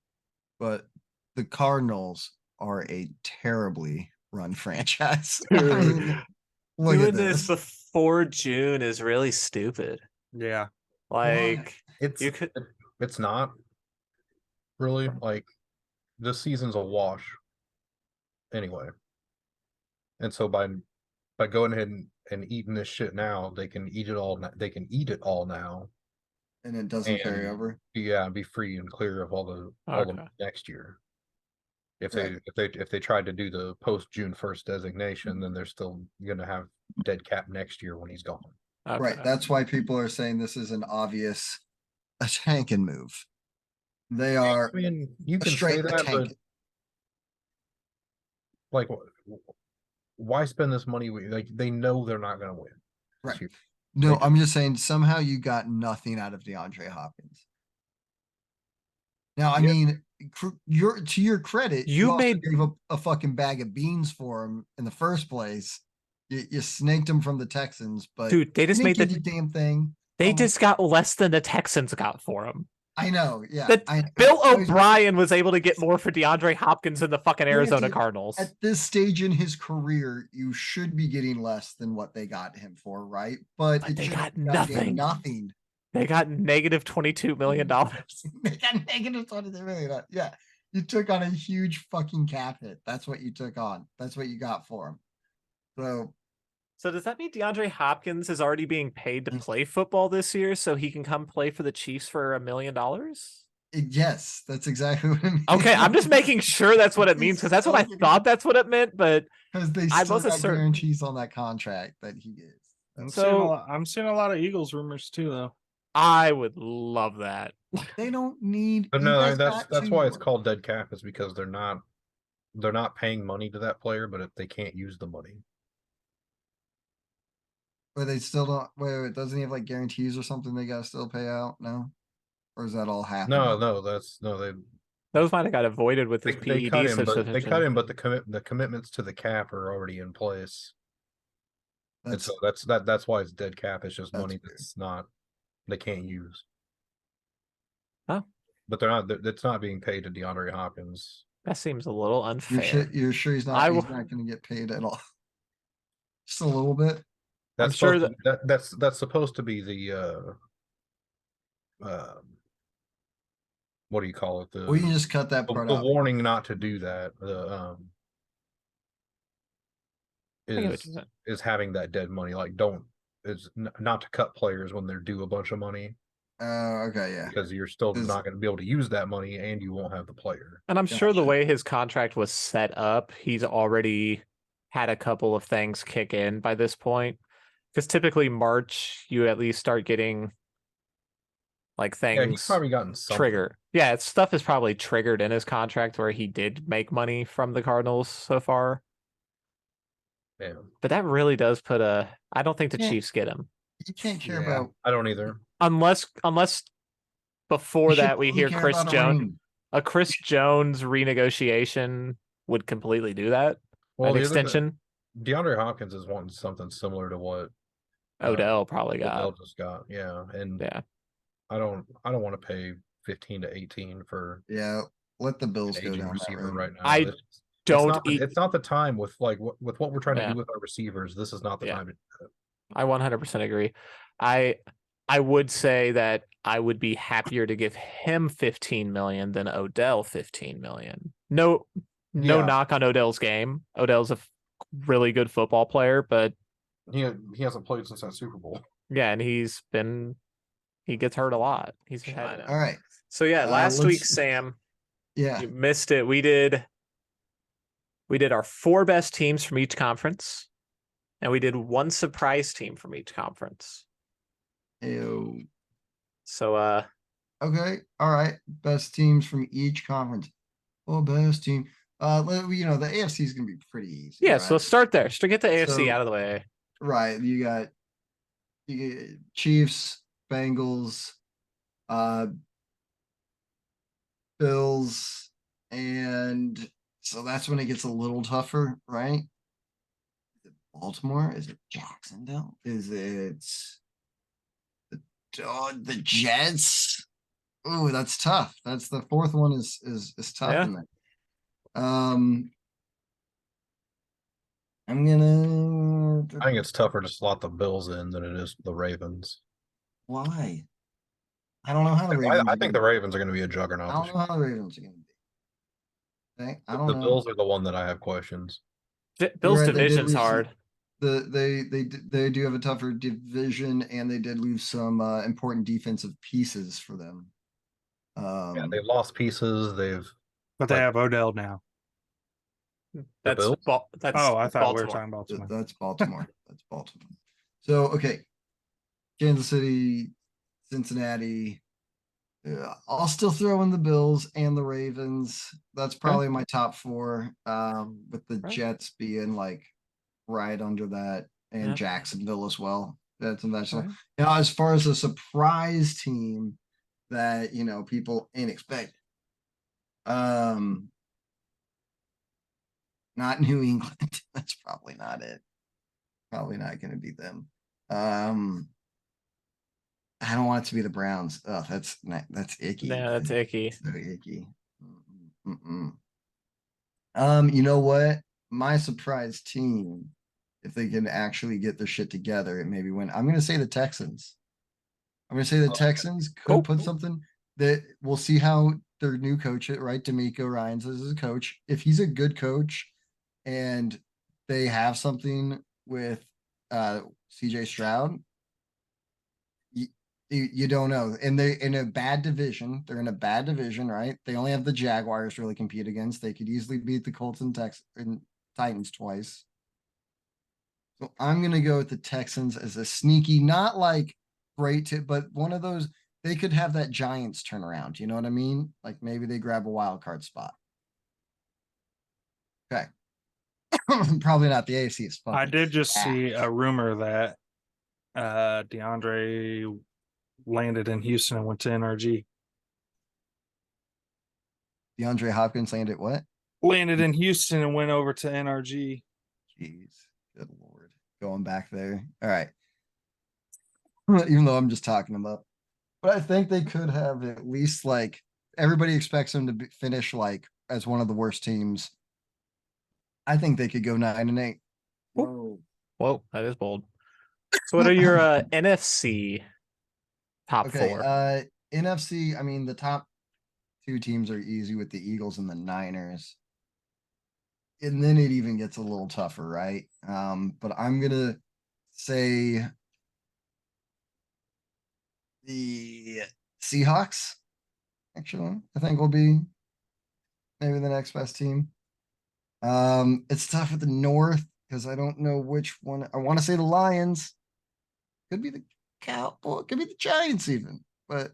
but the Cardinals are a terribly run franchise. I Dude, mean, look Doing at this this. before June is really stupid. Yeah. Like, It's you could. it's not really like this season's a wash anyway. And so by going ahead and eating this shit now, they can eat it all. They can eat it all now. And it doesn't carry and- over. Yeah, be free and clear of all the Okay. next year. If Right. if they tried to do the post June 1st designation, then they're still gonna have dead cap next year when he's gone. Right. Okay. That's why people are saying this is an obvious a tanking move. They are I mean, you a can say straight that, but tank. like, why spend this money? Like, they know they're not gonna win. this Right. year. No, Like- I'm just saying somehow you got nothing out of DeAndre Hopkins. Now, I Yeah. mean, to your credit, You also made- gave up a fucking bag of beans for him in the first place. You snaked him from the Texans, but Dude, they he just didn't made give you damn thing. They Um, just got less than the Texans got for him. I know, yeah. Bill I was- O'Brien was able to get more for DeAndre Hopkins than the fucking Arizona Granted, Cardinals. At this stage in his career, you should be getting less than what they got him for, right? But But it they should got be goddamn nothing. Nothing. They got negative $22 million. They got negative 23 million. Yeah. You took on a huge fucking cap hit. That's what you took on. That's what you got for him. So So does that mean DeAndre Hopkins is already being paid to Mm. play football this year so he can come play for the Chiefs for $1 million? yes, that's exactly what it means. Okay, I'm just making sure that's what it means because that's what I Still thought that's what it meant, but because they I still wasn't got certain. guarantees on that contract that he is. So- I'm seeing a lot of Eagles rumors too, though. I would love that. They don't need. But you no, guys that's got why it's to- called dead cap, is because they're not paying money to that player, but if they can't use the money. But they still don't. Wait, doesn't he have like guarantees or something? They gotta still pay out. No, or is that all happening? No, Those might have got avoided with they, his they PED cut him, but suspension. the commitments to the cap are already in place. And That's so that's why it's dead cap. It's just That's money weird. that's not they can't use. Oh. But they're not. It's not being paid to DeAndre Hopkins. That seems a little unfair. you're sure he's I not. He's will- not going to get paid at all. Just a little bit. I'm That's sure supposed to- that's supposed to be the what do you call it? Well, you can just cut that part The out. warning not to do that. get what is you're saying. is having that dead money. Like, not to cut players when they're due a bunch of money, Okay, yeah. because you're still Is- not going to be able to use that money, and you won't have the player. And I'm sure the Gotcha. way his contract was set up, he's already had a couple of things kick in by this point. Because typically March, you at least start getting like Yeah, he's things probably gotten something. trigger. Yeah, stuff is probably triggered in his contract where he did make money from the Cardinals so far. Yeah, But that really does put a. I don't think the Yeah. Chiefs get him You can't care Yeah, about. I don't either. unless before you should that we only hear care Chris about a Jones. ring. A Chris Jones renegotiation would completely do that. Well, An the other thing, extension. DeAndre Hopkins is wanting something similar to what Odell probably Odell got. just got. Yeah, and Yeah. I don't want to pay 15 to 18 for Yeah, let the an Bills go aging down that receiver road. right now. I It's Don't not eat. it's not the time with with what we're trying to Yeah. do with our receivers. This is not the Yeah. time to do it. I 100% agree. I would say that I would be happier to give him 15 million than Odell 15 million. No Yeah. knock on Odell's game. Odell's a really good football player, but He hasn't played since that Super Bowl. yeah, and he gets hurt a lot. He's had All right. So yeah, last let's- week, Sam, Yeah. you missed it. We did our 4 best teams from each conference, and we did 1 surprise team from each conference. Ew. So Okay. All right. Best teams from each conference. Oh, best team. The AFC is gonna be pretty easy. yeah, right? so let's start there. So get the AFC So- out of the way. Right. You got Chiefs, Bengals, Bills, and so that's when it gets a little tougher, right? Is it Baltimore? Is it Jacksonville? Is it the Jets? Oh, that's tough. That's the fourth one is tough Yeah. in there. I'm gonna. I think it's tougher to slot the Bills in than it is the Ravens. Why? I don't know how the Ravens. I are think gonna- the Ravens are going to be a juggernaut. I don't this know how the Ravens are gonna be. Okay, I year. don't The know. Bills are the one that I have questions. Bill's right, they did division's lose some- hard. They do have a tougher division, and they did lose some important defensive pieces for them. Yeah, they've lost pieces. But they Like- have Odell now. That's Bills? that's Oh, I thought we were Baltimore. talking Baltimore. That's Baltimore. That's Baltimore. So okay, Kansas City, Cincinnati. I'll still throw in the Bills and the Ravens. That's probably my top 4. With the Right. Jets being like right under that, and Yeah. Jacksonville as well. That's eventually. Right. Now, as far as a surprise team that people ain't expect, not New England. That's probably not it. Probably not going to be them. I don't want it to be the Browns. Oh, that's icky. Yeah, that's icky. So icky. You know what? My surprise team, if they can actually get their shit together, it maybe win. I'm gonna say the Texans. I'm gonna say the Texans could Cool. put something that we'll see how their new coach, right? D'Amico Ryans is a coach. If he's a good coach and they have something with CJ Stroud, you don't know. And they're in a bad division. They're in a bad division, right? They only have the Jaguars to really compete against. They could easily beat the Colts and Titans twice. So I'm gonna go with the Texans as a sneaky, not like great, but one of those. They could have that Giants turnaround. You know what I mean? Like maybe they grab a wild card spot. Okay. Probably not the AFC. Is I did just ass. see a rumor that DeAndre landed in Houston and went to NRG. DeAndre Hopkins landed what? Landed in Houston and went over to NRG. Jeez, good lord, going back there. All right. Even though I'm just talking about, but I think they could have at least like everybody expects them to finish like as one of the worst teams. I think they could go 9-8. Whoa. Whoa, that is bold. So what are your NFC top Okay. 4? NFC. I mean, the top 2 teams are easy with the Eagles and the Niners. and then it even gets a little tougher, right? But I'm gonna say the Seahawks. Actually, I think will be maybe the next best team. It's tough with the North because I don't know which one. I want to say the Lions. Could be the Cowboy. Could be the Giants even, but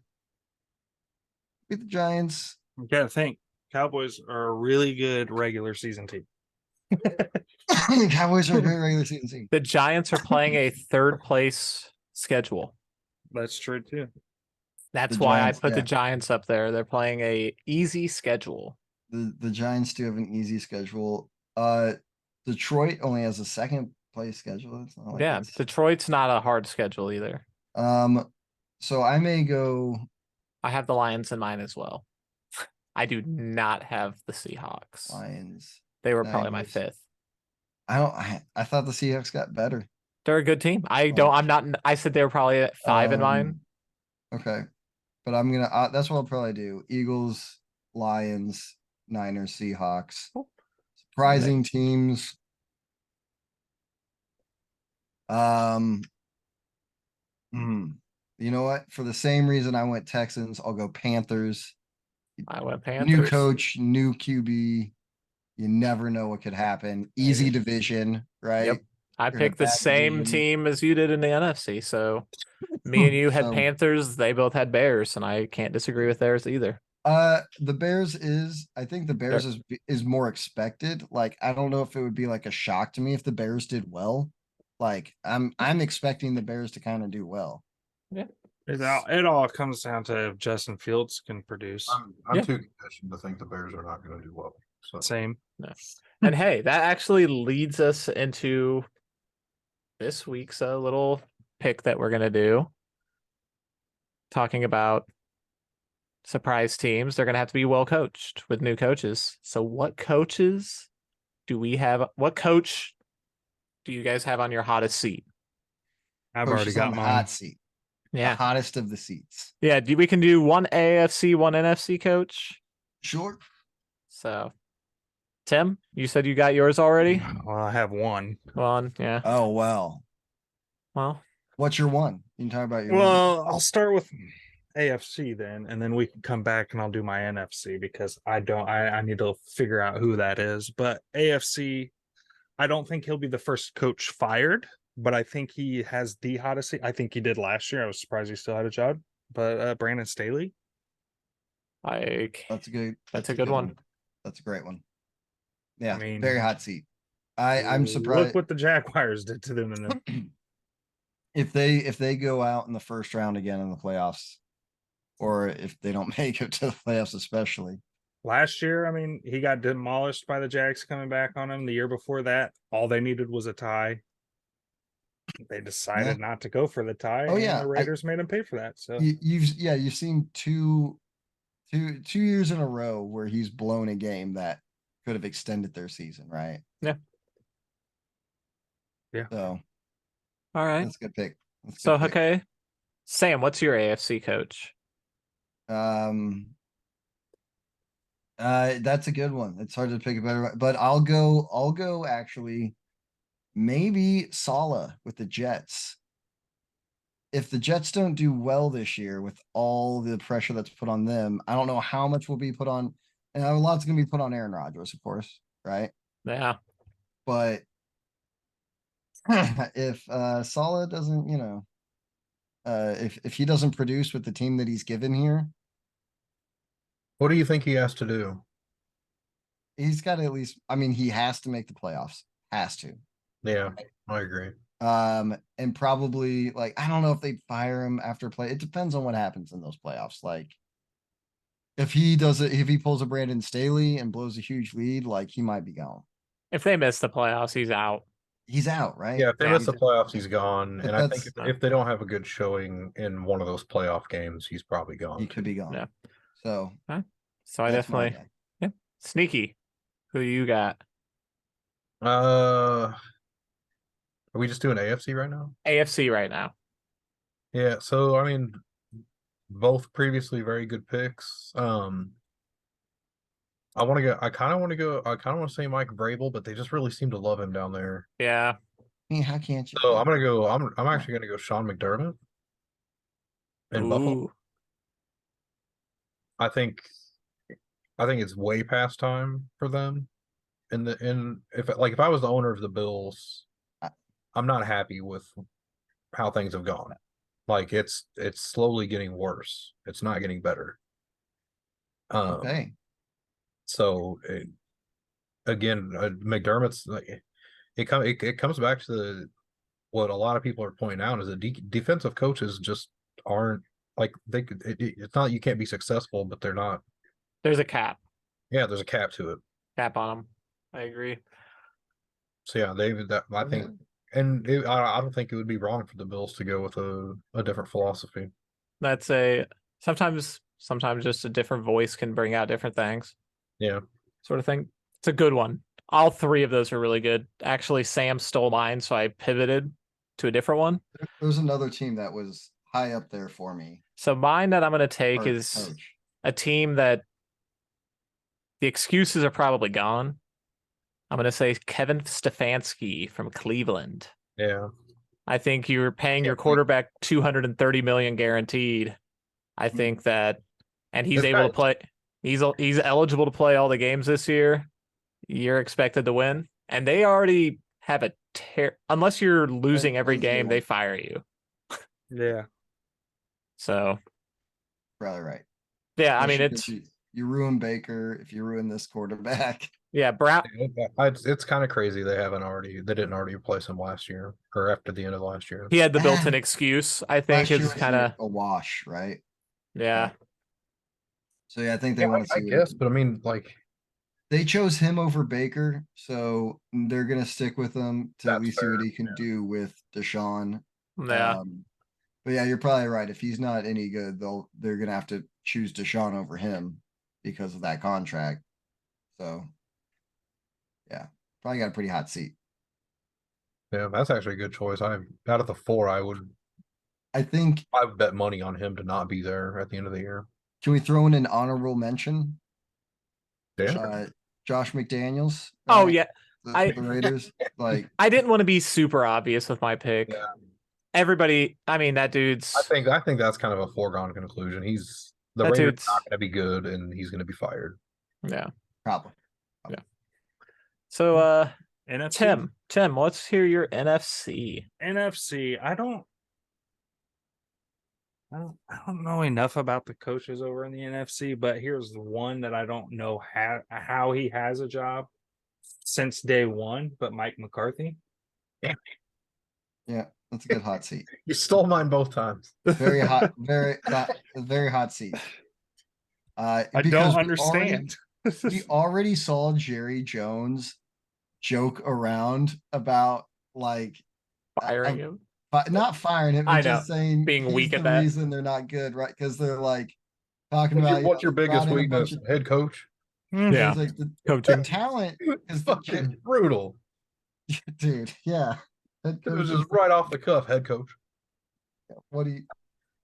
be the Giants. You gotta think Cowboys are a really good regular season team. Cowboys are a great regular season team. The Giants are playing a third place schedule. That's true too. That's The why Giants, I put the yeah. Giants up there. They're playing a easy schedule. The Giants do have an easy schedule. Detroit only has a second place schedule. It's not like Yeah, it's, Detroit's not a hard schedule either. so I may go. I have the Lions in mine as well. I do not have the Seahawks. Lions. They were probably my Niners. fifth. I thought the Seahawks got better. They're a good team. I Like, don't. I'm not. I said they were probably at 5 in mine. Okay, but I'm gonna. That's what I'll probably do. Eagles, Lions, Niners, Seahawks. Cool. Surprising teams. You know what? For the same reason I went Texans, I'll go Panthers. I went Panthers. New coach, new QB. You never know what could happen. Easy division, right? Yep. I You're in a picked the bad same division. team as you did in the NFC. So me and you had So- Panthers. They both had Bears, and I can't disagree with theirs either. The Bears I think the Bears is more expected. Like, I don't know if it would be like a shock to me if the Bears did well. Like, I'm expecting the Bears to kind of do well. It all comes down to if Justin Fields can produce. I'm Yeah. too conditioned to think the Bears are not going to do well. So Same. And hey, that actually leads us into this week's little pick that we're gonna do. Talking about surprise teams, they're gonna have to be well coached with new coaches. So, what coaches do we have? What coach do you guys have on your hottest seat? I've Coach already is on got the mine. hot seat. The Yeah, hottest of the seats. yeah. We can do one AFC, one NFC coach. Sure. So, Tim, you said you got yours already. Well, I have one. One, yeah. Oh well. Well, What's your one? You can talk about your one. Well, I'll start with AFC then, and then we can come back and I'll do my NFC because I need to figure out who that is. But AFC, I don't think he'll be the first coach fired, but I think he has the hottest seat. I think he did last year. I was surprised he still had a job. But Brandon Staley. That's a good. That's a good one. That's a great one. Yeah, I mean, very hot seat. I'm surprised. Look what the Jaguars did to them. In If they go out in the first round again in the playoffs, or if they don't make it to the playoffs, especially. last year, I mean, he got demolished by the Jags coming back on him. The year before that, all they needed was a tie. They decided not to go for the tie. Oh, and yeah, the Raiders made him pay for that. So You've seen two years in a row where he's blown a game that could have extended their season, right? Yeah. Yeah. So All right. that's a good pick. That's a So, good pick. okay. Sam, what's your AFC coach? That's a good one. It's hard to pick a better one, but I'll go actually maybe Saleh with the Jets. If the Jets don't do well this year with all the pressure that's put on them, I don't know how much will be put on, and a lot's gonna be put on Aaron Rodgers, of course, right? Yeah. But if Saleh doesn't, if he doesn't produce with the team that he's given here, what do you think he has to do? he's got to at least, I mean, he has to make the playoffs. Has to. Yeah, I agree. And probably like, I don't know if they fire him after play. It depends on what happens in those playoffs. Like if he pulls a Brandon Staley and blows a huge lead, like he might be gone. If they miss the playoffs, he's out. He's out, right? Yeah, if they Yeah. miss the playoffs, he's gone. But And I think that's- if they don't have a good showing in one of those playoff games, he's probably He gone. could be gone. Yeah. So So I that's my definitely guy. sneaky. Who you got? Are we just doing AFC right now? AFC right now. Yeah, so I mean, both previously very good picks. I kind of want to go. I kind of want to say Mike Vrabel, but they just really seem to love him down there. Yeah. I mean, how can't you? So I'm gonna go. I'm actually gonna go Sean McDermott in Buffalo. Ooh. I think I think it's way past time for them. If I was the owner of the Bills, I- I'm not happy with how things have gone. Like it's slowly getting worse. It's not getting better. Okay. So again, McDermott's like it comes back to what a lot of people are pointing out is that defensive coaches just aren't like it's not you can't be successful, but they're not. There's a cap. Yeah, there's a cap to it. Cap on them. I agree. So yeah, I think, and I don't think it would be wrong for the Bills to go with a different philosophy. That's sometimes just a different voice can bring out different things. Yeah, Sort of thing. It's a good one. All three of those are really good. Actually, Sam stole mine, so I pivoted to a different one. There's another team that was high up there for me. So mine that I'm going to take or is coach. a team that the excuses are probably gone. I'm going to say Kevin Stefanski from Cleveland. yeah. I think you're paying your Can't wait. quarterback 230 million guaranteed. I think that, and he's This able to guy- play. He's eligible to play all the games this year. You're expected to win, and they already have a unless you're losing every game, they fire you. Yeah. So Probably right. yeah, I mean Especially it's 'cause you ruin Baker if you ruin this quarterback. yeah, Brown. It's kind of crazy they didn't already replace him last year or after the end of last year. He had the built-in And excuse. I Last think year is was kind of a wash, right? yeah. So yeah, I think they Yeah, want to I see. guess, but I mean, like They chose him over Baker, so they're gonna stick with him to at That's least see what fair, he can yeah. do with Deshaun. Yeah. But yeah, you're probably right. If he's not any good, they're gonna have to choose Deshaun over him because of that contract. So yeah, probably got a pretty hot seat. yeah, that's actually a good choice. Out of the four, I think. I would bet money on him to not be there at the end of the year. Can we throw in an honorable mention? Yeah, Josh McDaniels. Oh right? yeah. The Raiders. Like I didn't want to be super obvious with my pick. Yeah. Everybody, I mean, that dude's I think that's kind of a foregone conclusion. The That Raiders dude's- not going to be good, and he's going to be fired. yeah. probably. So NFC. Tim, let's hear your NFC. NFC. I don't know enough about the coaches over in the NFC, but here's the one that I don't know how he has a job since day one, but Mike McCarthy. Yeah, that's a good hot seat. You stole mine both times. Very hot, very hot seat. I because don't we understand. We already saw Jerry Jones joke around about like Firing him. not firing him, but I just know, saying being he's weak the at that. reason they're not good, right? Because they're like talking about What's your they brought biggest in a bunch weakness? Head coach? Yeah. It's like the Coaching. talent It's is the fucking brutal. dude. Yeah, Head It was coach just right off the cuff, head coach. what do you?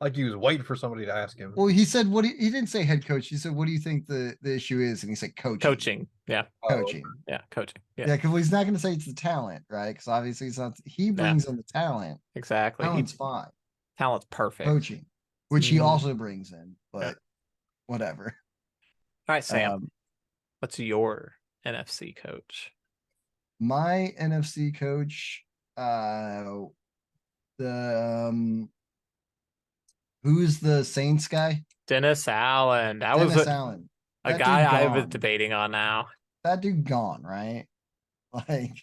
Like he was waiting for somebody to ask him. Well, he said what he didn't say head coach. He said, "What do you think the issue is?" And he said, "Coaching." Yeah. Coaching. Yeah. Coaching. Yeah, Yeah. because he's not going to say it's the talent, right? Because obviously it's not. He brings in the talent. Exactly. Talent's fine. Talent's perfect. Coaching, which he Mm. also brings in, but Yeah. whatever. All right, Sam. Um, What's your NFC coach? my NFC coach, who's the Saints guy? Dennis Allen. That Dennis was Allen. a That guy dude I was gone. debating on now. That dude gone, right? Like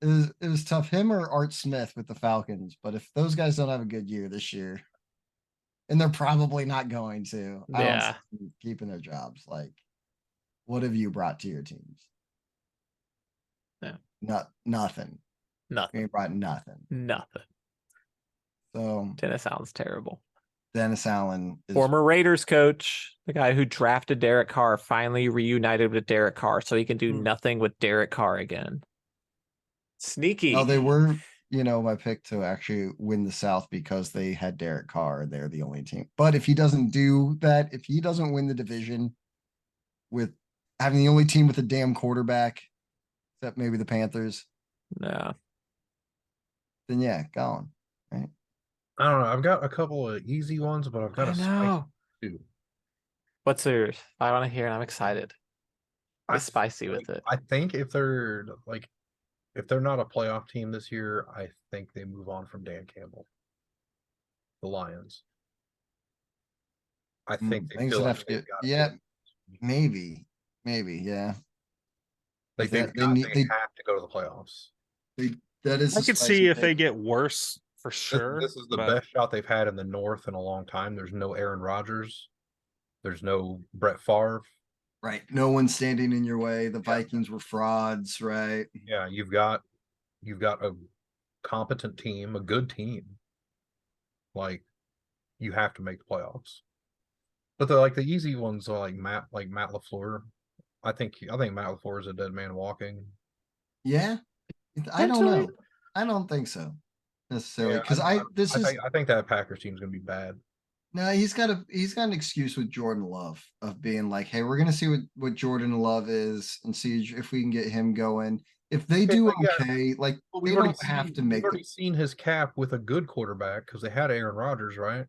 it was tough. Him or Art Smith with the Falcons, but if those guys don't have a good year this year, and they're probably not going to, I don't Yeah. see them keeping their jobs. Like, what have you brought to your teams? Yeah. Nothing. Nothing. You brought nothing. Nothing. So Dennis Allen's terrible. Dennis Allen is Former Raiders coach, the guy who drafted Derek Carr, finally reunited with Derek Carr so he can do nothing with Derek Carr again. Sneaky. no, they were, my pick to actually win the South because they had Derek Carr. They're the only team. But if he doesn't do that, if he doesn't win the division, with having the only team with a damn quarterback, except maybe the Panthers, No. then yeah, gone. Right? I don't know. I've got a couple of easy ones, but I've got I a spicy know. too. What's yours? I want to hear, and I'm excited. I Be spicy with it. I think if they're not a playoff team this year, I think they move on from Dan Campbell. The Lions. I think they Things feel would like have to they've get, got yeah, it. maybe, yeah. Like They- they've they got, need- they they- have to go to the playoffs. That is. I a could spicy see if they take. get worse for This, sure. this is the but best shot they've had in the North in a long time. There's no Aaron Rodgers. There's no Brett Favre. Right. No one's standing in your way. The Vikings were frauds, right? Yeah, you've got a competent team, a good team. Like you have to make the playoffs. But the easy ones are like Matt LaFleur. I think Matt LaFleur is a dead man walking. Yeah. I don't Potentially. know. I don't think so necessarily Yeah, because I think that Packers team's gonna be bad. no, he's got an excuse with Jordan Love of being like, hey, we're gonna see what Jordan Love is and see if we can get him going. If they do but yeah, okay, like Well, they don't have to make we've already seen his cap with a good quarterback because they had Aaron Rodgers, right?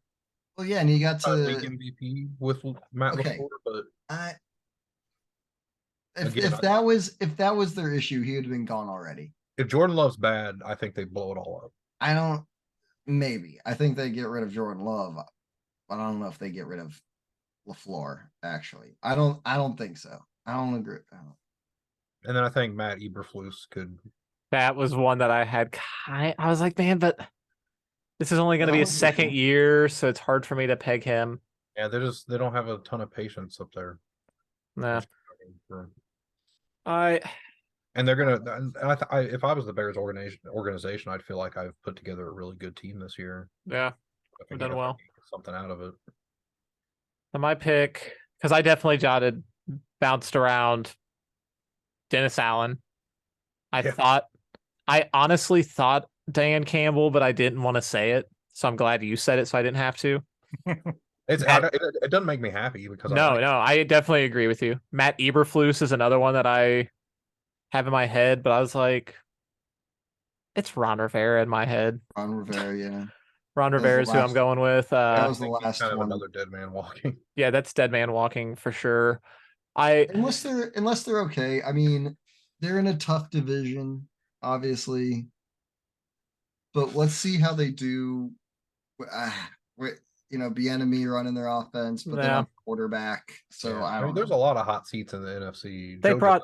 well, yeah, and he got League to MVP with Matt Okay. LaFleur, but I Again, if that was their issue, he would have been gone already. if Jordan Love's bad, I think they blow it all up. I think they get rid of Jordan Love, but I don't know if they get rid of LaFleur, actually. I don't think so. I don't agree. And then I think Matt Eberflus could. That was one that I had. I was like, man, but this is only going to be That his was second different. year, so it's hard for me to peg him. Yeah, they don't have a ton of patience up there. Nah. And they're gonna. And if I was the Bears organization, I'd feel like I've put together a really good team this year. Yeah. If We've I done get well. something out of it. And my pick, because I definitely bounced around Dennis Allen. Yeah. I honestly thought Dan Campbell, but I didn't want to say it. So I'm glad you said it so I didn't have to. It doesn't make me happy because No, I definitely agree with you. Matt Eberflus is another one that I have in my head, but I was like, it's Ron Rivera in my head. Ron Rivera, yeah. Ron was Rivera the is who I'm last- going with. That was the think he's last kind of one. another dead man walking. Yeah, that's Dead Man Walking for sure. I Unless they're okay. I mean, they're in a tough division, obviously. But let's see how they do. With Bieniemy running their offense, but they're Yeah. not quarterback. So Yeah. I don't there's know. a lot of hot seats in the NFC. they Joe brought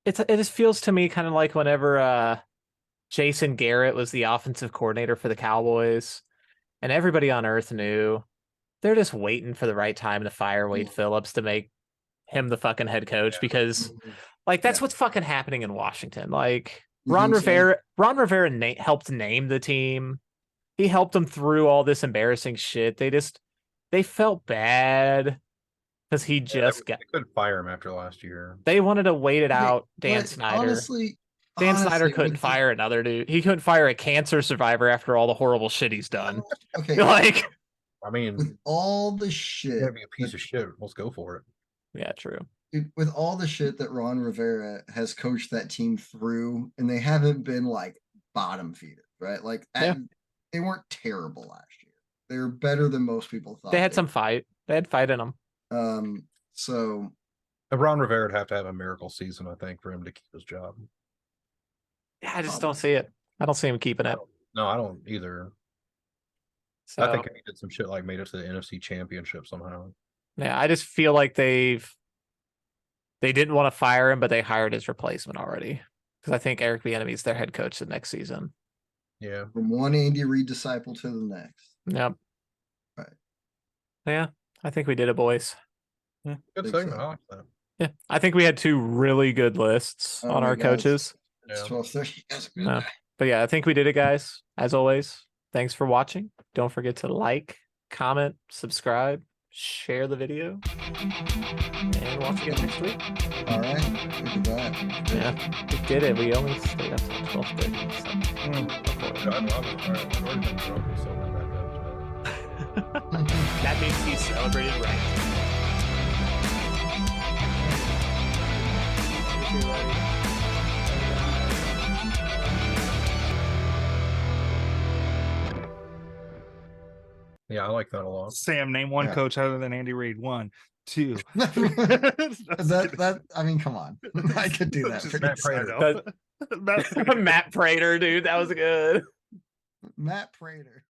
Judge- it just feels to me kind of like whenever Jason Garrett was the offensive coordinator for the Cowboys, and everybody on earth knew they're just waiting for the right time to fire Wade Phillips to make him the fucking head coach Yeah. because that's Yeah. what's fucking happening in Washington. Like You Ron think so? Rivera helped name the team. He helped them through all this embarrassing shit. They felt bad because he just they couldn't fire him after last year. they wanted to wait it Okay, out. Dan but Snyder. Honestly, Dan Snyder with couldn't fire another dude. He couldn't fire a cancer survivor after all the horrible shit he's done. Okay, Like, I mean, with all the it's shit, gonna be a piece of shit. Let's go for it. yeah, true. with all the shit that Ron Rivera has coached that team through, and they haven't been like bottom feeders, right? Like Yeah. they weren't terrible last year. They were better than most people thought. They had some fight. They had fight in them. So Ron Rivera would have to have a miracle season, I think, for him to keep his job. Yeah, I just don't see it. I don't see him keeping it. No, I don't either. So I think if he did some shit like made it to the NFC Championship somehow. yeah, I just feel like they didn't want to fire him, but they hired his replacement already. Because I think Eric Bieniemy is their head coach the next season. Yeah. from one Andy Reid disciple to the next. Yep. Right. Yeah, I think we did it, boys. Good Think segment. so. I like that. Yeah, I think we had two really good lists Oh on my our God. coaches. It's Yeah. 12:30. That's good. No. But yeah, I think we did it, guys. As always, thanks for watching. Don't forget to like, comment, subscribe, share the video, and watch again next week. All right, look at that. Yeah, we did it. We only stayed up till 12:30. I've already been drunk, so we're back up today. That means he celebrated right. you're ready. Yeah, I like that a lot. Sam, name one Yeah. coach other than Andy Reid. 1, 2. that I mean, come on. I could do that. Just pretty Matt makes- I Prater. know. Matt Prater. Matt Prater, dude, that was good. Matt Prater.